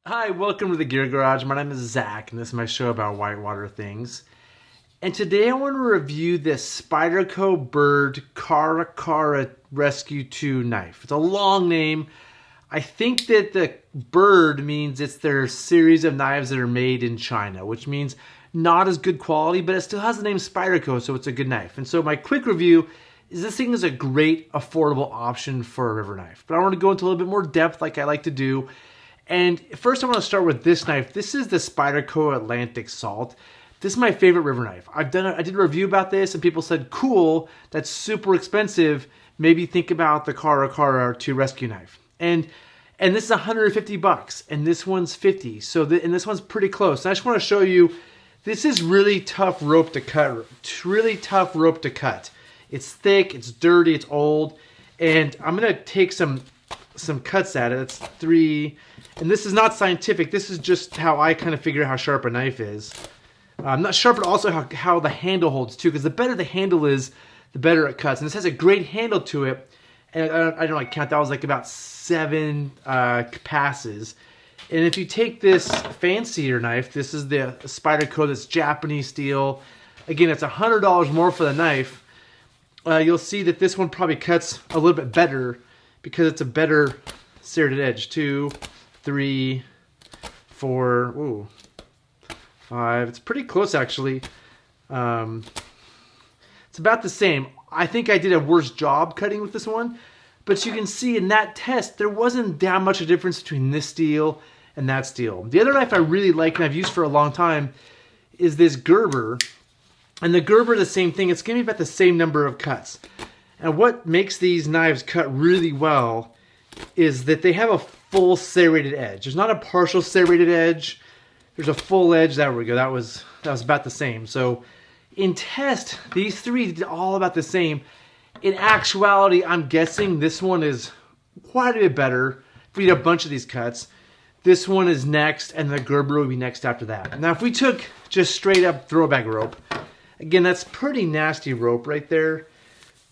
Hi, welcome to the Gear Garage. My name is Zach, and this is my show about whitewater things. And today I want to review this Spyderco Byrd Cara Cara Rescue 2 knife. It's a long name. I think that the Byrd means it's their series of knives that are made in China, which means not as good quality, but it still has the name Spyderco, so it's a good knife. And so my quick review is this thing is a great, affordable option for a river knife. But I want to go into a little bit more depth like I like to do. And first I want to start with this knife. This is the Spyderco Atlantic Salt. This is my favorite river knife. I did a review about this and people said, cool, that's super expensive. Maybe think about the Cara Cara 2 rescue knife. And this is 150 bucks and this one's 50. So and this one's pretty close. And I just want to show you, this is really tough rope to cut. Really tough rope to cut. It's thick, it's dirty, it's old. And I'm going to take some cuts at it. It's 3, and this is not scientific. This is just how I kind of figure out how sharp a knife is. Not sharp, but also how the handle holds too, because the better the handle is, the better it cuts. And this has a great handle to it. And I don't like count, that was like about 7 passes. And if you take this fancier knife, this is the Spyderco, this Japanese steel. Again, it's $100 more for the knife. You'll see that this one probably cuts a little bit better because it's a better serrated edge. 2, 3, 4, ooh, 5. It's pretty close actually. It's about the same. I think I did a worse job cutting with this one, but you can see in that test there wasn't that much a difference between this steel and that steel. The other knife I really like and I've used for a long time is this Gerber. And the Gerber, the same thing. It's going to be about the same number of cuts. And what makes these knives cut really well is that they have a full serrated edge. There's not a partial serrated edge. There's a full edge. There we go. That was about the same. So in test, these 3 did all about the same. In actuality, I'm guessing this one is quite a bit better. If we did a bunch of these cuts, this one is next, and the Gerber will be next after that. Now, if we took just straight up throwback rope, again, that's pretty nasty rope right there.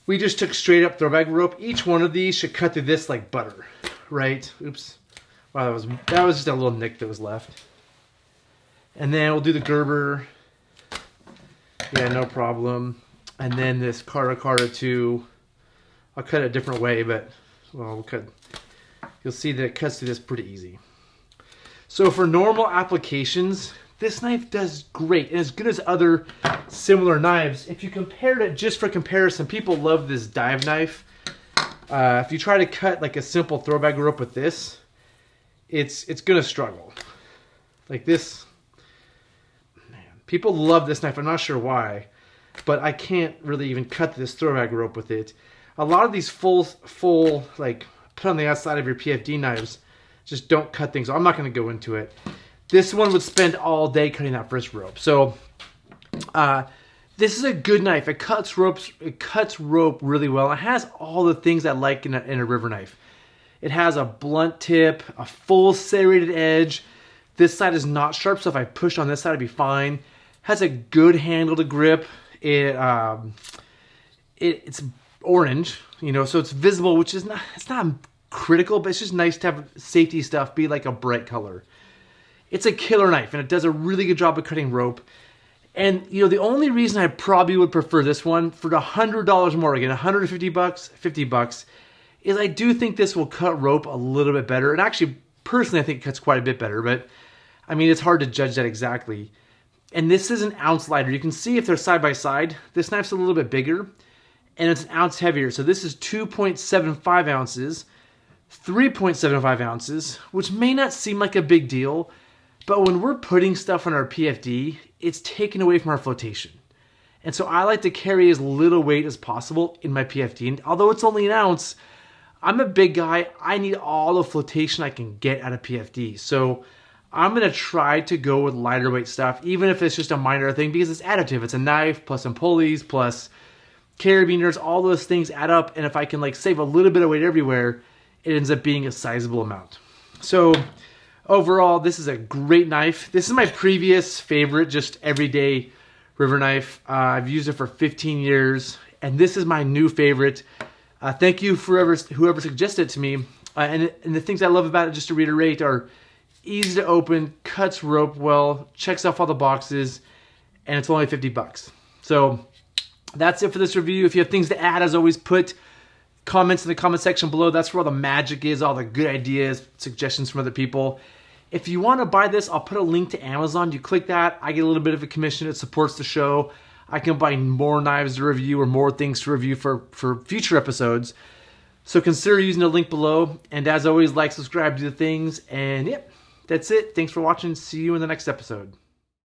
We just took straight up throwback rope. Each one of these should cut through this like butter, right? Oops. Wow, that was just a little nick that was left. And then we'll do the Gerber. Yeah, no problem. And then this Cara Cara 2. I'll cut it a different way, but well, you'll see that it cuts through this pretty easy. So for normal applications, this knife does great and as good as other similar knives. If you compared it, just for comparison, people love this dive knife. If you try to cut like a simple throwback rope with this, it's gonna struggle. Like this, man, people love this knife. I'm not sure why, but I can't really even cut this throwback rope with it. A lot of these full like put on the outside of your PFD knives just don't cut things. I'm not gonna go into it. This one would spend all day cutting that first rope. So this is a good knife. It cuts rope really well. It has all the things I like in a river knife. It has a blunt tip, a full serrated edge. This side is not sharp, so if I push on this side, it'd be fine. It has a good handle to grip. It's orange, you know, so it's visible, which is not critical, but it's just nice to have safety stuff be like a bright color. It's a killer knife, and it does a really good job of cutting rope. And, you know, the only reason I probably would prefer this one for the $100 more, again, 150 bucks, 50 bucks, is I do think this will cut rope a little bit better. And actually, personally, I think it cuts quite a bit better, but I mean, it's hard to judge that exactly. And this is an ounce lighter. You can see if they're side by side, this knife's a little bit bigger, and it's an ounce heavier. So this is 2.75 ounces, 3.75 ounces, which may not seem like a big deal, but when we're putting stuff on our PFD, it's taken away from our flotation. And so I like to carry as little weight as possible in my PFD. And although it's only an ounce, I'm a big guy. I need all the flotation I can get out of PFD. So I'm going to try to go with lighter weight stuff, even if it's just a minor thing, because it's additive. It's a knife plus some pulleys plus carabiners. All those things add up. And if I can like save a little bit of weight everywhere, it ends up being a sizable amount. So overall, this is a great knife. This is my previous favorite, just everyday river knife. I've used it for 15 years, and this is my new favorite. Thank you for whoever suggested it to me. And the things I love about it, just to reiterate, are easy to open, cuts rope well, checks off all the boxes, and it's only 50 bucks. So that's it for this review. If you have things to add, as always, put comments in the comment section below. That's where all the magic is, all the good ideas, suggestions from other people. If you want to buy this, I'll put a link to Amazon. You click that, I get a little bit of a commission. It supports the show. I can buy more knives to review or more things to review for future episodes. So consider using the link below. And as always, like, subscribe, do the things. And yep, that's it. Thanks for watching. See you in the next episode.